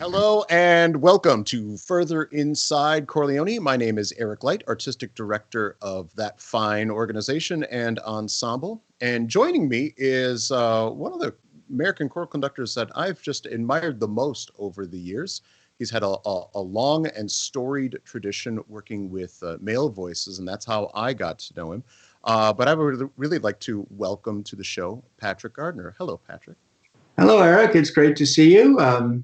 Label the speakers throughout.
Speaker 1: Hello and welcome to Further Inside Chor Leoni. My name is Eric Light, Artistic Director of that fine organization and ensemble. And joining me is one of the American choral conductors that I've just admired the most over the years. He's had a long and storied tradition working with male voices, and that's how I got to know him. But I would really like to welcome to the show Patrick Gardner. Hello, Patrick.
Speaker 2: Hello, Eric. It's great to see you,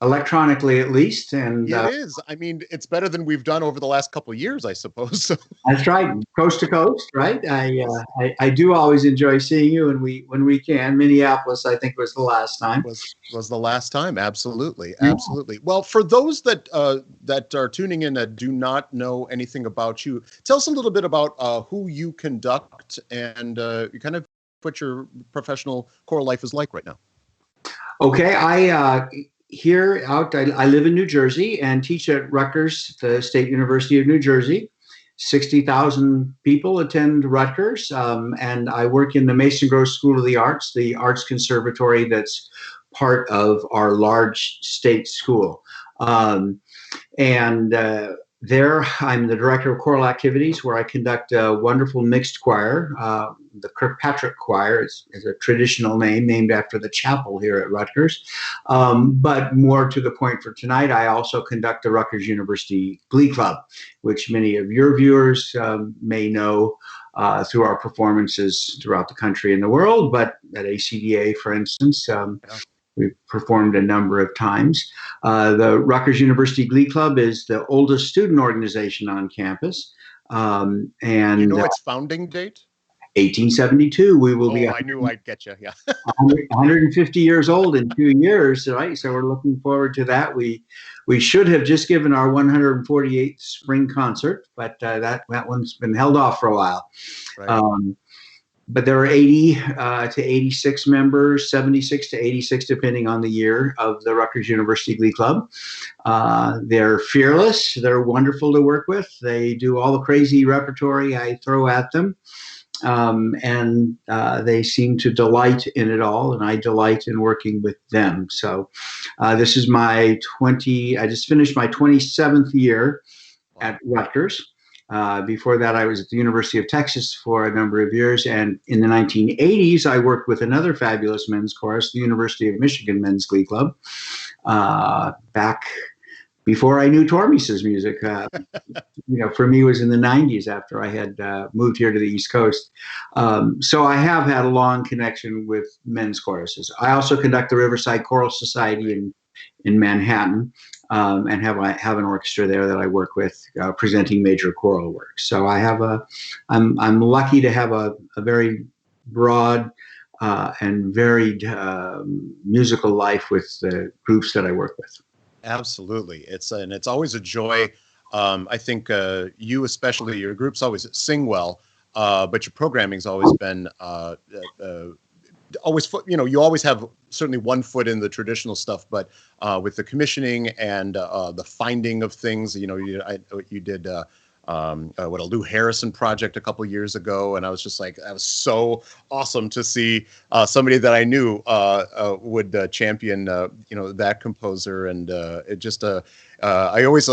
Speaker 2: electronically at least. And
Speaker 1: it is. I mean, it's better than we've done over the last couple of years, I suppose.
Speaker 2: That's right, coast to coast, right? I do always enjoy seeing you when we can. Minneapolis, I think, was the last time.
Speaker 1: Was the last time? Absolutely, absolutely. Yeah. Well, for those that are tuning in that do not know anything about you, tell us a little bit about who you conduct and kind of what your professional choral life is like right now.
Speaker 2: Okay, I live in New Jersey and teach at Rutgers, the State University of New Jersey. 60,000 people attend Rutgers, and I work in the Mason Gross School of the Arts conservatory that's part of our large state school. There, I'm the director of choral activities, where I conduct a wonderful mixed choir. The Kirkpatrick Choir is a traditional name named after the chapel here at Rutgers. But more to the point for tonight, I also conduct the Rutgers University Glee Club, which many of your viewers may know through our performances throughout the country and the world. But at ACDA, for instance, we've performed a number of times. The Rutgers University Glee Club is the oldest student organization on campus. And
Speaker 1: you know its founding date?
Speaker 2: 1872. We will be.
Speaker 1: I knew I'd get you. Yeah.
Speaker 2: 150 years old in 2 years, right? So we're looking forward to that. We should have just given our 148th spring concert, but that one's been held off for a while. Right. But there are 80 to 86 members, 76 to 86, depending on the year, of the Rutgers University Glee Club. They're fearless. They're wonderful to work with. They do all the crazy repertory I throw at them. And they seem to delight in it all, and I delight in working with them. So this is I just finished my 27th year at Rutgers. Before that, I was at the University of Texas for a number of years. And in the 1980s, I worked with another fabulous men's chorus, the University of Michigan Men's Glee Club, back before I knew Tormies's music. For me, it was in the 90s after I had moved here to the East Coast. So I have had a long connection with men's choruses. I also conduct the Riverside Choral Society in Manhattan. And have an orchestra there that I work with, presenting major choral work. So I'm lucky to have a very broad and varied musical life with the groups that I work with.
Speaker 1: Absolutely, it's always a joy. I think you, especially your groups, always sing well, but your programming's always been you always have certainly one foot in the traditional stuff, but with the commissioning and the finding of things, you did a Lou Harrison project a couple years ago, and I was just like, that was so awesome to see somebody that I knew would champion that composer, and it just I always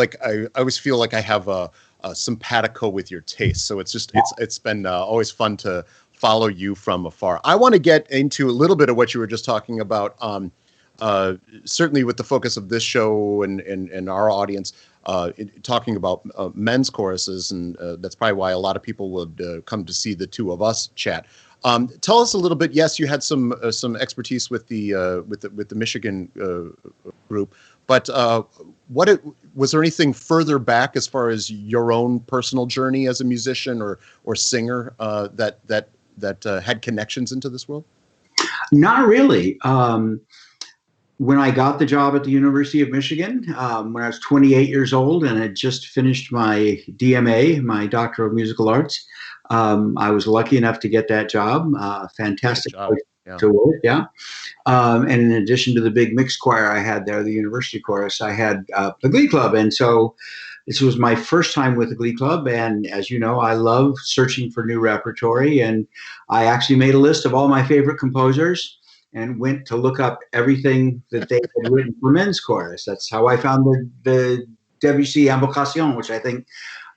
Speaker 1: feel like I have a simpatico with your taste, so it's been always fun to follow you from afar. I want to get into a little bit of what you were just talking about, certainly with the focus of this show and our audience, talking about men's choruses, and that's probably why a lot of people would come to see the two of us chat. Tell us a little bit. Yes, you had some expertise with the Michigan group, but was there anything further back as far as your own personal journey as a musician or singer that had connections into this world?
Speaker 2: Not really. When I got the job at the University of Michigan, when I was 28 years old and had just finished my DMA, my Doctor of Musical Arts, I was lucky enough to get that job. Fantastic place to work, yeah. And in addition to the big mixed choir I had there, the University Chorus, I had the Glee Club. And so this was my first time with the Glee Club, and as you know, I love searching for new repertory, and I actually made a list of all my favorite composers and went to look up everything that they had written for men's chorus. That's how I found the Debussy Invocation, which I think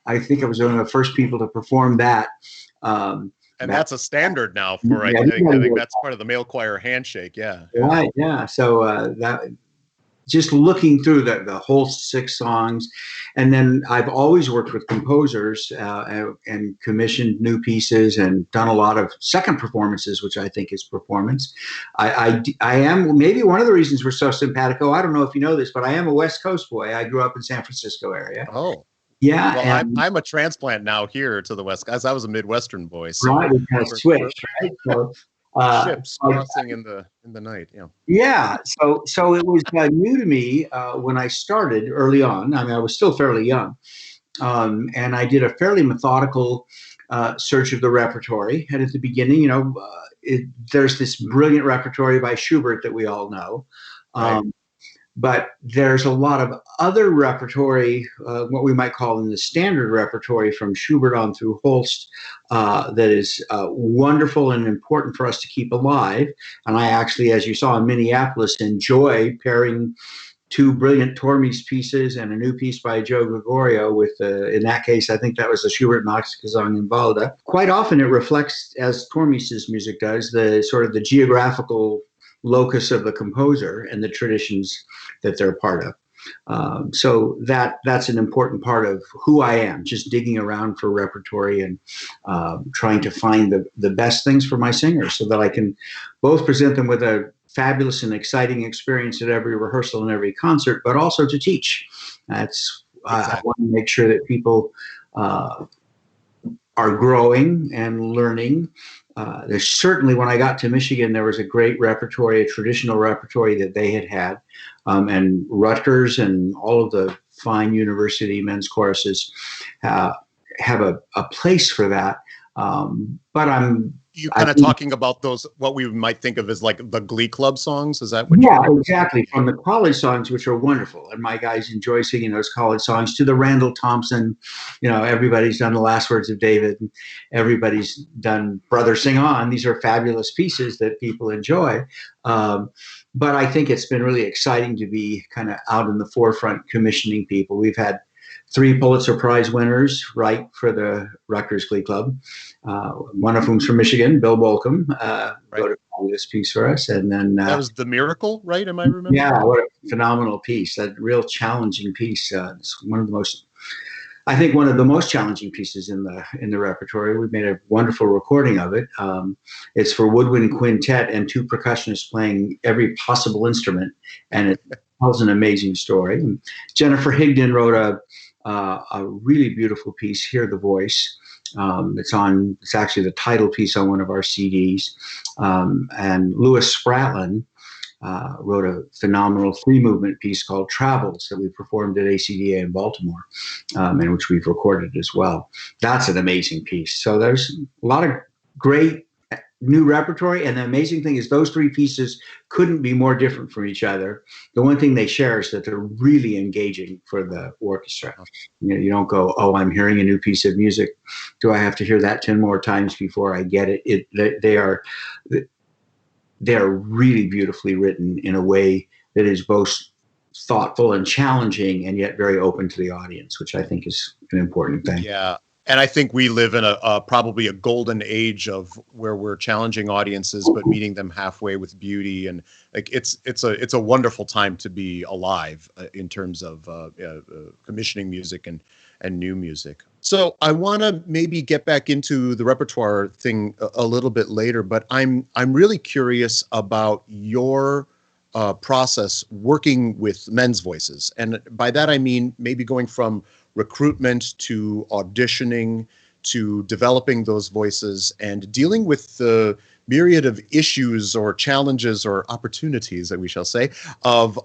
Speaker 2: I was one of the first people to perform that.
Speaker 1: And that's a standard now for,
Speaker 2: Yeah,
Speaker 1: I think that's part of the male choir handshake. Yeah.
Speaker 2: right. Yeah. So that just looking through the whole 6 songs, and then I've always worked with composers and commissioned new pieces and done a lot of second performances, which I think is performance. I am, maybe one of the reasons we're so simpatico. I don't know if you know this, but I am a West Coast boy. I grew up in San Francisco area.
Speaker 1: Oh.
Speaker 2: Yeah,
Speaker 1: well,
Speaker 2: and
Speaker 1: I'm a transplant now here to the West, as I was a Midwestern boy. So
Speaker 2: right, we kind of switched, right? So
Speaker 1: ships crossing in the night. Yeah.
Speaker 2: yeah, so it was new to me when I started early on. I mean, I was still fairly young, and I did a fairly methodical search of the repertory. And at the beginning, there's this brilliant repertory by Schubert that we all know.
Speaker 1: Right.
Speaker 2: But there's a lot of other repertory, what we might call in the standard repertory from Schubert on through Holst, that is wonderful and important for us to keep alive. And I actually, as you saw in Minneapolis, enjoy pairing 2 brilliant Tormes pieces and a new piece by Joe Gregorio with, in that case, I think that was the Schubert Nachtgesang in Walde. Quite often it reflects, as Tormes's music does, the sort of the geographical locus of the composer and the traditions that they're part of. So that's an important part of who I am, just digging around for repertory and trying to find the best things for my singers so that I can both present them with a fabulous and exciting experience at every rehearsal and every concert, but also to teach. That's exactly. I want to make sure that people are growing and learning. There's certainly, when I got to Michigan, there was a great repertory, a traditional repertory that they had. And Rutgers and all of the fine university men's choruses have a place for that. But
Speaker 1: you kind of talking about those, what we might think of as like the Glee Club songs? Is that what
Speaker 2: yeah, exactly. From the college songs, which are wonderful. And my guys enjoy singing those college songs, to the Randall Thompson, everybody's done The Last Words of David. And everybody's done Brother Sing On. These are fabulous pieces that people enjoy. But I think it's been really exciting to be kind of out in the forefront commissioning people. We've had 3 Pulitzer Prize winners write for the Rutgers Glee Club. One of whom's from Michigan, Bill Bolcom, wrote a fabulous piece for us. And then
Speaker 1: that was The Miracle, right? Am I remembering?
Speaker 2: Yeah, what a phenomenal piece. That real challenging piece. It's one of the most challenging pieces in the repertory. We made a wonderful recording of it. It's for woodwind quintet and 2 percussionists playing every possible instrument, and it tells an amazing story. And Jennifer Higdon wrote a really beautiful piece, Hear the Voice. It's actually the title piece on one of our CDs. And Louis Spratlin wrote a phenomenal 3-movement piece called Travels that we performed at ACDA in Baltimore, and which we've recorded as well. That's an amazing piece. So there's a lot of great new repertory, and the amazing thing is those 3 pieces couldn't be more different from each other. The one thing they share is that they're really engaging for the orchestra. You don't go, oh, I'm hearing a new piece of music. Do I have to hear that 10 more times before I get it? They are really beautifully written in a way that is both thoughtful and challenging, and yet very open to the audience, which I think is an important thing.
Speaker 1: Yeah. And I think we live in probably a golden age of where we're challenging audiences, but meeting them halfway with beauty. And like it's a wonderful time to be alive in terms of commissioning music and new music. So I want to maybe get back into the repertoire thing a little bit later, but I'm really curious about your process working with men's voices. And by that, I mean maybe going from recruitment to auditioning to developing those voices and dealing with the myriad of issues or challenges or opportunities, that we shall say, of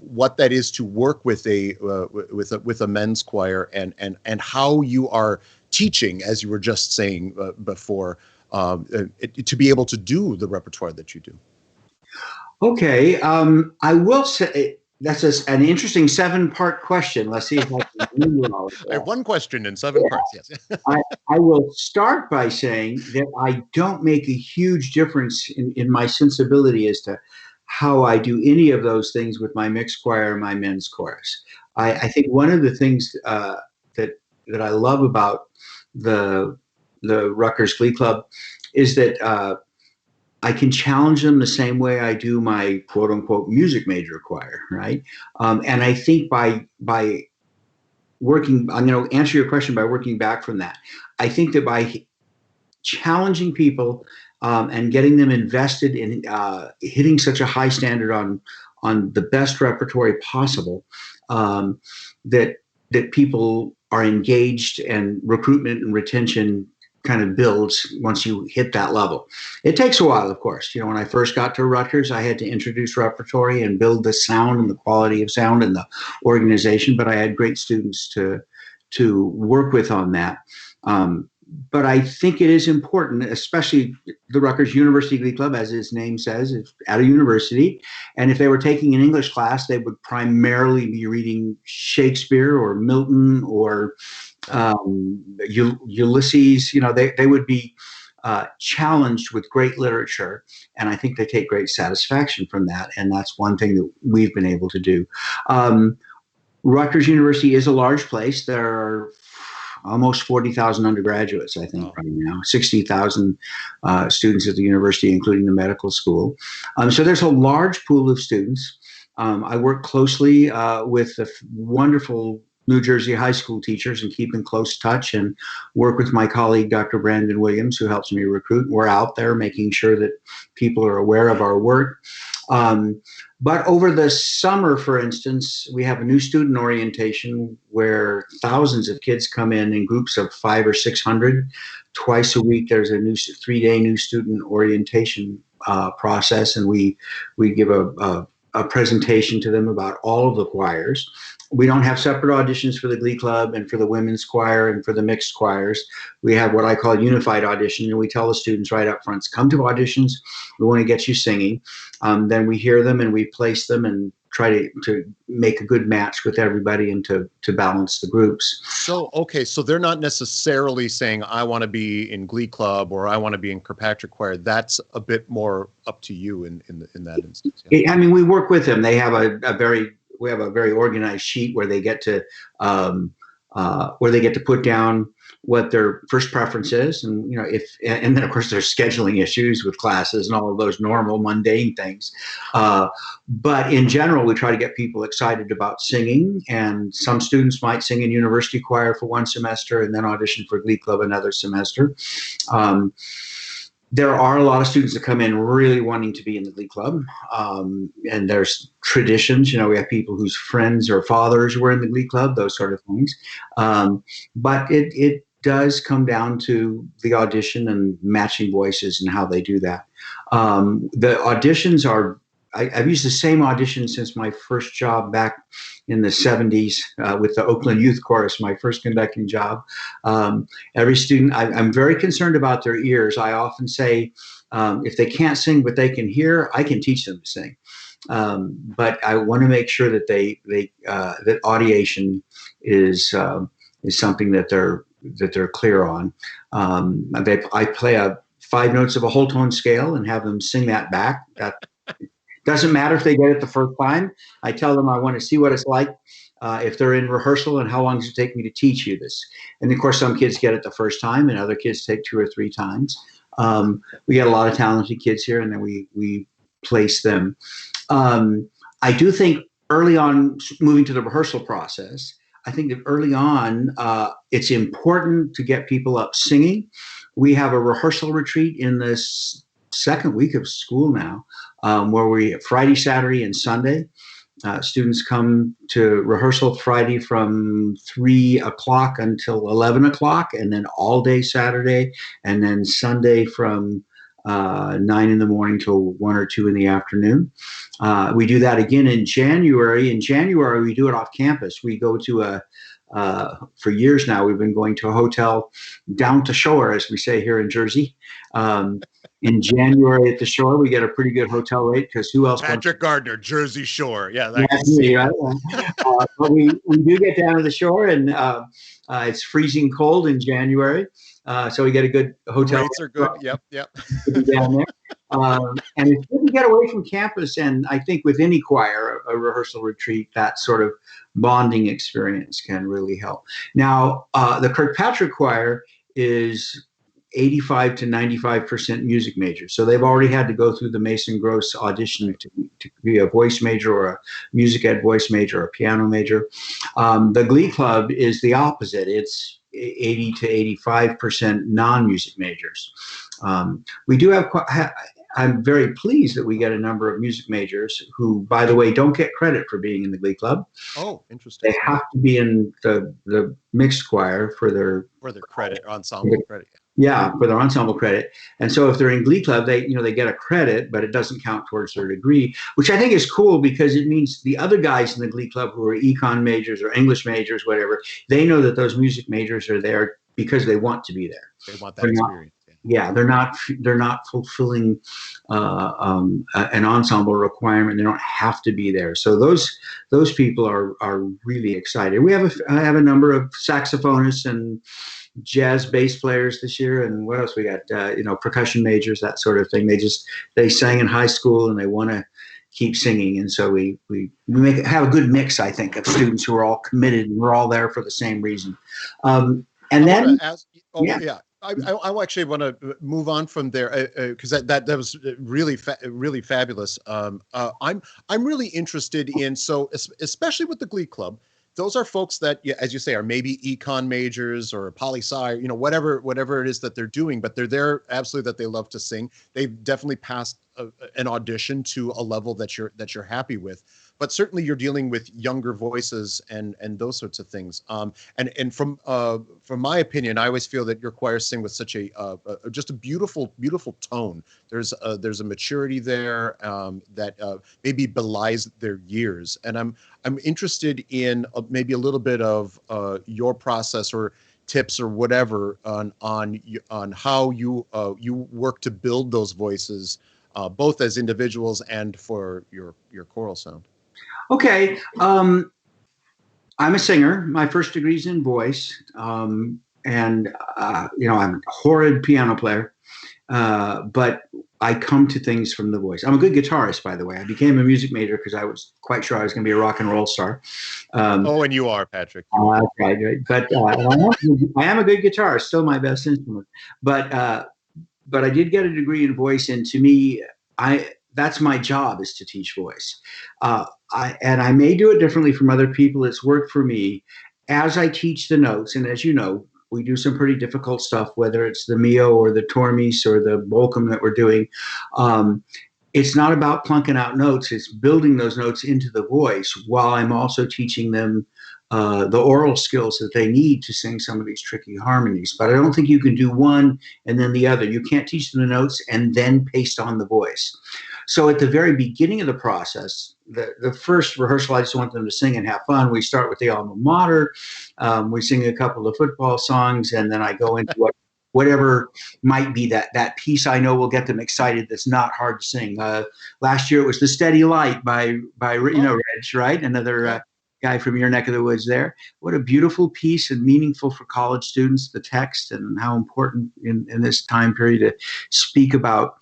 Speaker 1: what that is to work with a men's choir, and how you are teaching, as you were just saying before, to be able to do the repertoire that you do.
Speaker 2: Okay, I will say That's an interesting 7-part question. Let's see if I can remember all of
Speaker 1: I have
Speaker 2: that.
Speaker 1: one question in 7 parts. Yes.
Speaker 2: I, I will start by saying that I don't make a huge difference in my sensibility as to how I do any of those things with my mixed choir and my men's chorus. I think one of the things that I love about the the Rutgers Glee Club is that I can challenge them the same way I do my quote unquote music major choir, right? And I think by working, I'm going to answer your question by working back from that. I think that by challenging people and getting them invested in hitting such a high standard on the best repertoire possible, um, that that people are engaged and recruitment and retention kind of builds once you hit that level. It takes a while, of course. You know, when I first got to Rutgers, I had to introduce repertory and build the sound and the quality of sound and the organization, but I had great students to work with on that. But I think it is important, especially the Rutgers University Glee Club, as its name says, it's at a university. And if they were taking an English class, they would primarily be reading Shakespeare or Milton or Ulysses. You know, they would be challenged with great literature. And I think they take great satisfaction from that. And that's one thing that we've been able to do. Rutgers University is a large place. There are almost 40,000 undergraduates, I think, right now, 60,000 students at the university, including the medical school. So there's a large pool of students. I work closely with the wonderful New Jersey high school teachers and keep in close touch and work with my colleague, Dr. Brandon Williams, who helps me recruit. We're out there making sure that people are aware of our work. But over the summer, for instance, we have a new student orientation where thousands of kids come in groups of 500 or 600. Twice a week, there's a new 3-day new student orientation process, and we give a presentation to them about all of the choirs. We don't have separate auditions for the Glee Club and for the women's choir and for the mixed choirs. We have what I call unified audition, and we tell the students right up front, come to auditions, we want to get you singing. Then we hear them and we place them and try to make a good match with everybody and to balance the groups.
Speaker 1: So, okay, so they're not necessarily saying, I want to be in Glee Club or I want to be in Kirkpatrick Choir. That's a bit more up to you in that instance.
Speaker 2: Yeah. I mean, we work with them. They have we have a very organized sheet where they get to put down what their first preference is, and you know, and then of course there's scheduling issues with classes and all of those normal mundane things. But in general, we try to get people excited about singing, and some students might sing in university choir for one semester and then audition for Glee Club another semester. There are a lot of students that come in really wanting to be in the Glee Club, and there's traditions. You know, we have people whose friends or fathers were in the Glee Club, those sort of things. But it does come down to the audition and matching voices and how they do that. The auditions are, I've used the same audition since my first job back in the 70s with the Oakland Youth Chorus, my first conducting job. Every student, I'm very concerned about their ears. I often say, if they can't sing but they can hear, I can teach them to sing. But I want to make sure that that audiation is something that they're clear on. I play 5 notes of a whole tone scale and have them sing that back. That doesn't matter if they get it the first time. I tell them I want to see what it's like if they're in rehearsal and how long does it take me to teach you this. And of course, some kids get it the first time and other kids take 2 or 3 times. We get a lot of talented kids here, and then we place them. I do think early on, moving to the rehearsal process, I think that early on, it's important to get people up singing. We have a rehearsal retreat in this second week of school now, where we Friday, Saturday, and Sunday. Students come to rehearsal Friday from 3 o'clock until 11 o'clock, and then all day Saturday, and then Sunday from 9 in the morning till 1 or 2 in the afternoon. We do that again in January. In January, we do it off campus. We go to for years now, we've been going to a hotel down to Shore, as we say here in Jersey. In January at the Shore, we get a pretty good hotel rate because who else?
Speaker 1: Patrick Gardner, Jersey Shore. Yeah, I
Speaker 2: Yeah,
Speaker 1: can see
Speaker 2: right? But we do get down to the Shore, and it's freezing cold in January, so we get a good hotel
Speaker 1: rates are good. Yep.
Speaker 2: to be down there. And it's good to get away from campus, and I think with any choir, a rehearsal retreat, that sort of bonding experience can really help. Now, the Kirkpatrick Choir is 85 to 95% music majors. So they've already had to go through the Mason Gross audition to be a voice major or a music ed voice major or a piano major. The Glee Club is the opposite. It's 80 to 85% non-music majors. We do have, I'm very pleased that we get a number of music majors who, by the way, don't get credit for being in the Glee Club.
Speaker 1: Oh, interesting.
Speaker 2: They have to be in the mixed choir for their
Speaker 1: credit, ensemble credit.
Speaker 2: Yeah, for their ensemble credit. And so if they're in Glee Club, they get a credit, but it doesn't count towards their degree, which I think is cool because it means the other guys in the Glee Club who are econ majors or English majors, whatever, they know that those music majors are there because they want to be there.
Speaker 1: They want that experience.
Speaker 2: Yeah, they're not fulfilling an ensemble requirement. They don't have to be there. So those people are really excited. I have a number of saxophonists and jazz bass players this year, and what else we got? Percussion majors, that sort of thing. They sang in high school and they want to keep singing, and so we have a good mix, I think, of students who are all committed and we're all there for the same reason.
Speaker 1: I actually want to move on from there because that was really fabulous. I'm really interested in, so especially with the Glee Club, those are folks that, as you say, are maybe econ majors or poli-sci, whatever it is that they're doing, but they're there absolutely that they love to sing. They've definitely passed an audition to a level that you're happy with. But certainly you're dealing with younger voices and those sorts of things. And from my opinion, I always feel that your choirs sing with such just a beautiful tone. There's a maturity there that maybe belies their years. And I'm interested in maybe a little bit of your process or tips or whatever on how you work to build those voices, both as individuals and for your choral sound.
Speaker 2: Okay. I'm a singer. My first degree is in voice. I'm a horrid piano player, but I come to things from the voice. I'm a good guitarist, by the way. I became a music major because I was quite sure I was going to be a rock and roll star.
Speaker 1: And you are, Patrick.
Speaker 2: Right. But I am a good guitarist, still my best instrument. But I did get a degree in voice, and to me, that's my job, is to teach voice. I may do it differently from other people. It's worked for me as I teach the notes. And as you know, we do some pretty difficult stuff, whether it's the Mio or the Tormis or the Volcom that we're doing. It's not about plunking out notes. It's building those notes into the voice while I'm also teaching them the oral skills that they need to sing some of these tricky harmonies. But I don't think you can do one and then the other. You can't teach them the notes and then paste on the voice. So at the very beginning of the process, the first rehearsal, I just want them to sing and have fun. We start with the alma mater. We sing a couple of football songs, and then I go into whatever might be that piece I know will get them excited that's not hard to sing. Last year it was The Steady Light by Reg, right? Another guy from your neck of the woods there. What a beautiful piece and meaningful for college students, the text, and how important in this time period to speak about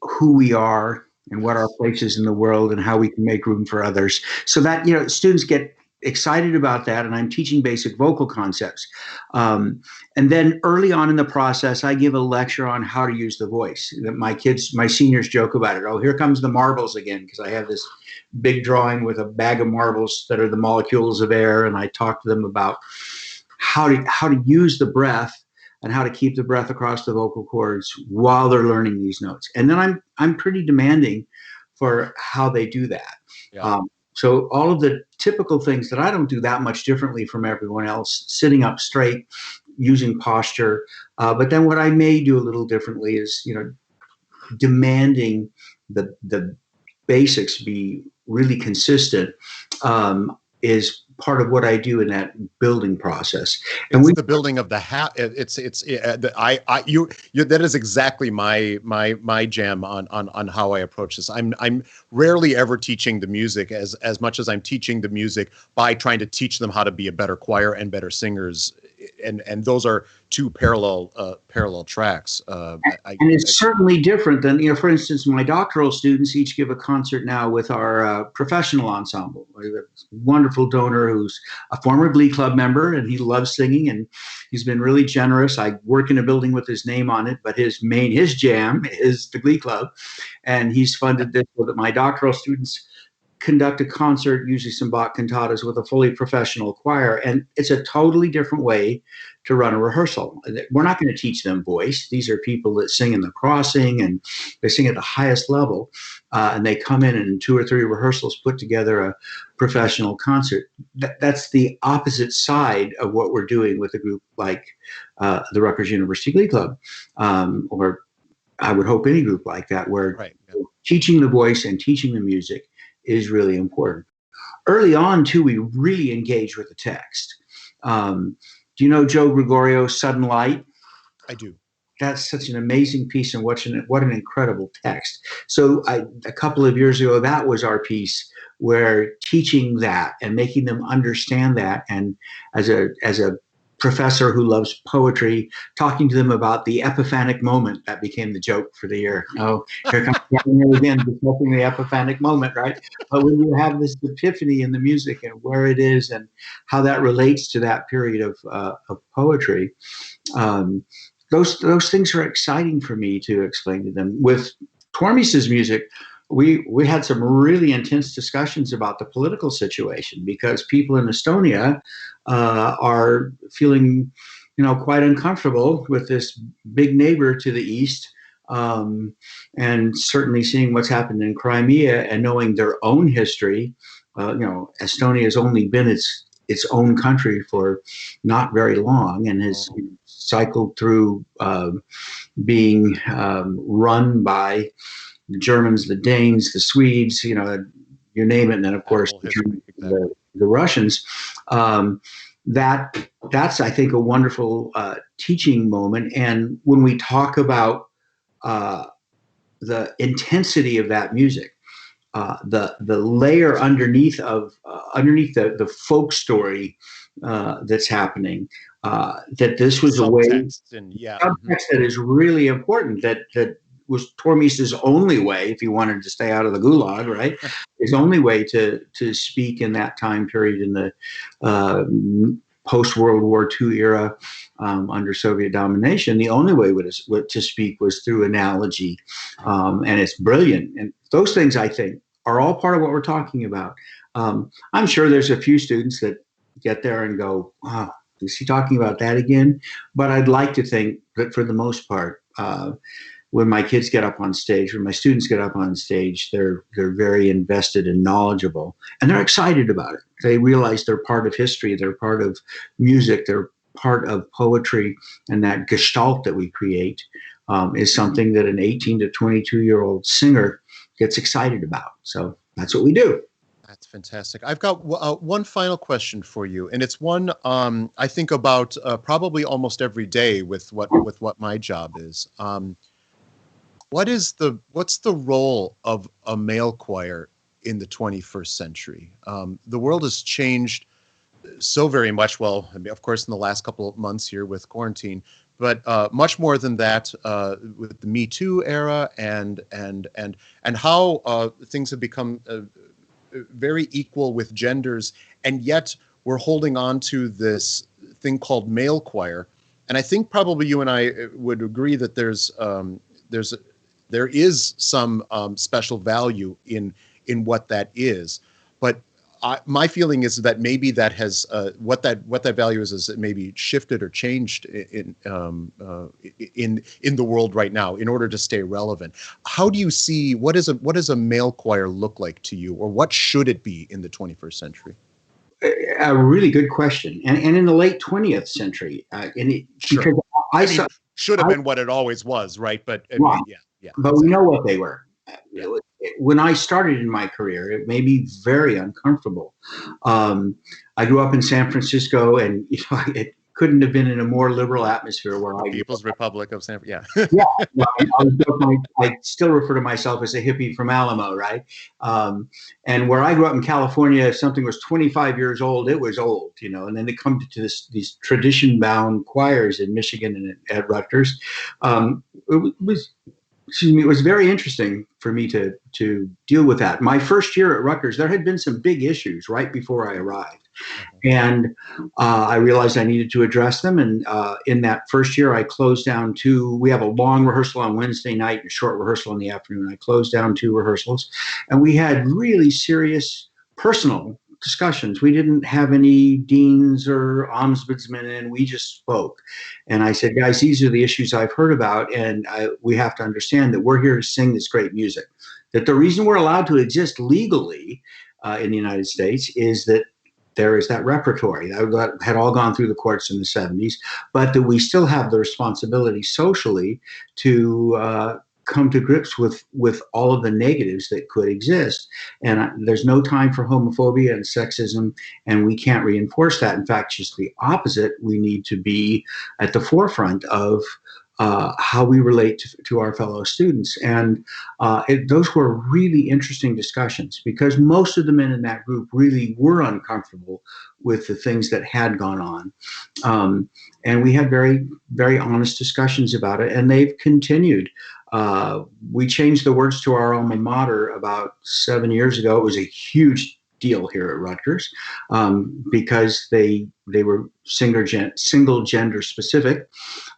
Speaker 2: who we are and what our place is in the world and how we can make room for others. So that, students get excited about that, and I'm teaching basic vocal concepts. And then early on in the process, I give a lecture on how to use the voice. My seniors joke about it. Oh, here comes the marbles again, because I have this big drawing with a bag of marbles that are the molecules of air, and I talk to them about how to use the breath and how to keep the breath across the vocal cords while they're learning these notes. And then I'm pretty demanding for how they do that. Yeah. So all of the typical things that I don't do that much differently from everyone else, sitting up straight, using posture. But then what I may do a little differently is, demanding the basics be really consistent, is part of what I do in that building process. And
Speaker 1: It's
Speaker 2: we,
Speaker 1: the building of the that is exactly my jam on how I approach this. I'm rarely ever teaching the music as much as I'm teaching the music by trying to teach them how to be a better choir and better singers, and those are two parallel tracks.
Speaker 2: and it's certainly different than, for instance, my doctoral students each give a concert now with our professional ensemble. We have a wonderful donor who's a former Glee Club member, and he loves singing, and he's been really generous. I work in a building with his name on it, but his jam is the Glee Club, and he's funded this so that my doctoral students conduct a concert, usually some Bach cantatas, with a fully professional choir. And it's a totally different way to run a rehearsal. We're not going to teach them voice. These are people that sing in the crossing, and they sing at the highest level. And they come in 2 or 3 rehearsals, put together a professional concert. That's the opposite side of what we're doing with a group like the Rutgers University Glee Club, or I would hope any group like that, where teaching the voice and teaching the music is really important. Early on, too, we really engage with the text. Do you know Joe Gregorio's Sudden Light?
Speaker 1: I do.
Speaker 2: That's such an amazing piece, and what an incredible text. So a couple of years ago, that was our piece, where teaching that and making them understand that, and as a professor who loves poetry, talking to them about the epiphanic moment. That became the joke for the year. Oh, here comes Gardner again, discussing the epiphanic moment, right? But when you have this epiphany in the music and where it is and how that relates to that period of poetry, those things are exciting for me to explain to them. With Tormis's music, we had some really intense discussions about the political situation, because people in Estonia are feeling, quite uncomfortable with this big neighbor to the east, and certainly seeing what's happened in Crimea and knowing their own history. Estonia has only been its own country for not very long, and has cycled through being run by the Germans, the Danes, the Swedes, you name it, and then of course the Russians. That's, I think, a wonderful teaching moment. And when we talk about the intensity of that music, the layer underneath the folk story that's happening, that this was a way subtext that is really important, that was Tormis's only way, if he wanted to stay out of the gulag, right? His only way to speak in that time period, in the post-World War II era, under Soviet domination. The only way to speak was through analogy, and it's brilliant. And those things, I think, are all part of what we're talking about. I'm sure there's a few students that get there and go, "Wow, is he talking about that again?" But I'd like to think that for the most part, when my kids get up on stage, when my students get up on stage, they're very invested and knowledgeable, and they're excited about it. They realize they're part of history, they're part of music, they're part of poetry, and that gestalt that we create is something that an 18 to 22-year-old singer gets excited about. So that's what we do.
Speaker 1: That's fantastic. I've got one final question for you, and it's one I think about probably almost every day with what my job is. What's the role of a male choir in the 21st century? The world has changed so very much. Well, I mean, of course, in the last couple of months here with quarantine, but much more than that with the Me Too era and how things have become very equal with genders, and yet we're holding on to this thing called male choir. And I think probably you and I would agree that there is some special value in what that is, but my feeling is that maybe that has what that value is it maybe shifted or changed in the world right now in order to stay relevant. How do you see what does a male choir look like to you, or what should it be in the 21st century?
Speaker 2: A really good question, and in the late 20th century,
Speaker 1: sure. Because should have been what it always was, right? But yeah.
Speaker 2: But we know what they were. when I started in my career, it made me very uncomfortable. I grew up in San Francisco, and it couldn't have been in a more liberal atmosphere where I
Speaker 1: People's Republic of San. Yeah.
Speaker 2: yeah, no, I still refer to myself as a hippie from Alamo, right? And where I grew up in California, if something was 25 years old, it was old, and then they come to these tradition-bound choirs in Michigan and at Rutgers. It was, excuse me, it was very interesting for me to deal with that. My first year at Rutgers, there had been some big issues right before I arrived. And I realized I needed to address them. And in that first year, I closed down we have a long rehearsal on Wednesday night and a short rehearsal in the afternoon. I closed down 2 rehearsals, and we had really serious personal discussions. We didn't have any deans or ombudsmen in. We just spoke. And I said, guys, these are the issues I've heard about, and we have to understand that we're here to sing this great music. That the reason we're allowed to exist legally in the United States is that there is that repertoire that had all gone through the courts in the 70s, but that we still have the responsibility socially to come to grips with all of the negatives that could exist. And there's no time for homophobia and sexism, and we can't reinforce that. In fact, just the opposite. We need to be at the forefront of how we relate to our fellow students. And those were really interesting discussions, because most of the men in that group really were uncomfortable with the things that had gone on. And we had very, very honest discussions about it, and they've continued. We changed the words to our alma mater about 7 years ago. It was a huge deal here at Rutgers because they were single gender specific,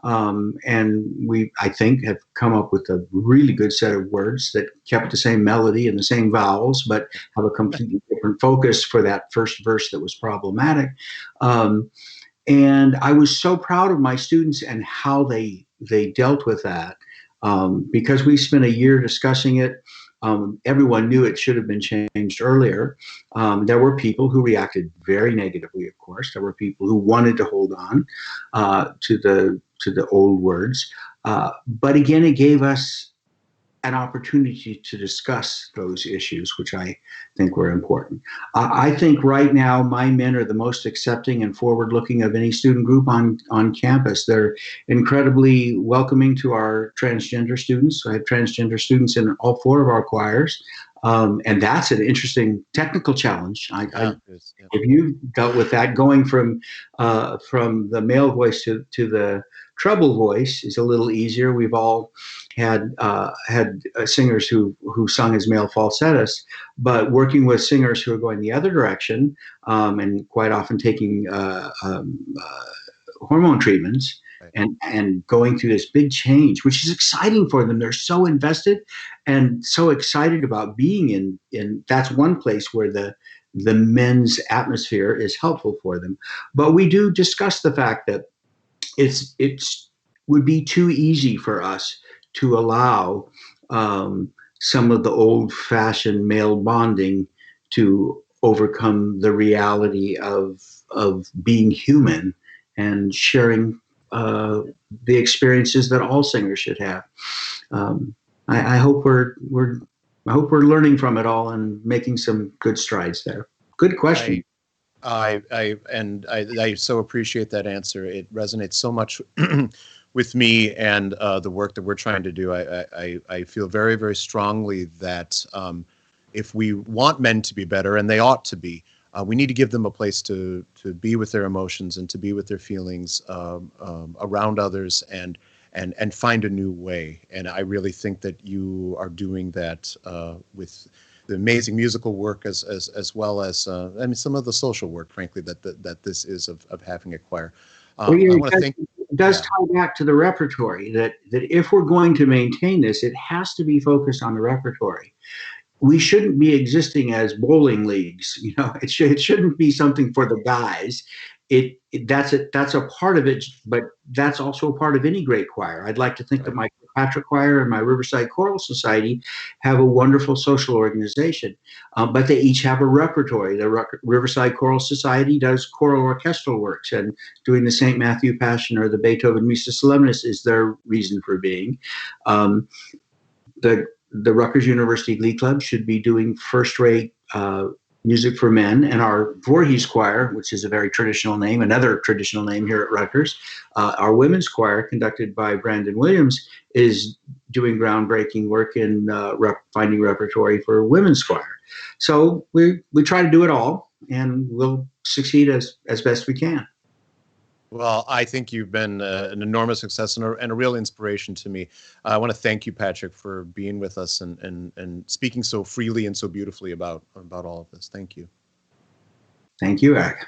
Speaker 2: and we, I think, have come up with a really good set of words that kept the same melody and the same vowels, but have a completely different focus for that first verse that was problematic. And I was so proud of my students and how they dealt with that, because we spent a year discussing it. Everyone knew it should have been changed earlier. There were people who reacted very negatively, of course. There were people who wanted to hold on to the old words. But again, it gave us an opportunity to discuss those issues, which I think were important. I think right now my men are the most accepting and forward-looking of any student group on campus. They're incredibly welcoming to our transgender students. I have transgender students in all 4 of our choirs. And that's an interesting technical challenge. If you've dealt with that, going from the male voice to the treble voice is a little easier. We've all had singers who sung as male falsettists, but working with singers who are going the other direction, and quite often taking hormone treatments, and going through this big change, which is exciting for them. They're so invested and so excited about being in that's one place where the men's atmosphere is helpful for them. But we do discuss the fact that it's would be too easy for us to allow some of the old-fashioned male bonding to overcome the reality of being human and sharing the experiences that all singers should have. I hope we're learning from it all and making some good strides there. Good question.
Speaker 1: I so appreciate that answer. It resonates so much with me and the work that we're trying to do. I feel very, very strongly that if we want men to be better, and they ought to be, we need to give them a place to be with their emotions and to be with their feelings around others and find a new way. And I really think that you are doing that with the amazing musical work as well as some of the social work, frankly, that this is of having a choir. I want to thank.
Speaker 2: It does tie back to the repertoire. That if we're going to maintain this, it has to be focused on the repertoire. We shouldn't be existing as bowling leagues. It shouldn't be something for the guys. That's a part of it, but that's also a part of any great choir. I'd like to think that my Patrick Choir and my Riverside Choral Society have a wonderful social organization, but they each have a repertoire. The Riverside Choral Society does choral orchestral works, and doing the St. Matthew Passion or the Beethoven Missa Solemnis is their reason for being. The the Rutgers University Glee Club should be doing first-rate music for men, and our Voorhees Choir, which is a very traditional name, another traditional name here at Rutgers, our women's choir, conducted by Brandon Williams, is doing groundbreaking work in finding repertoire for women's choir. So we try to do it all, and we'll succeed as best we can.
Speaker 1: Well, I think you've been an enormous success and a real inspiration to me. I want to thank you, Patrick, for being with us and speaking so freely and so beautifully about all of this. Thank you.
Speaker 2: Thank you, Eric.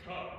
Speaker 3: Cut.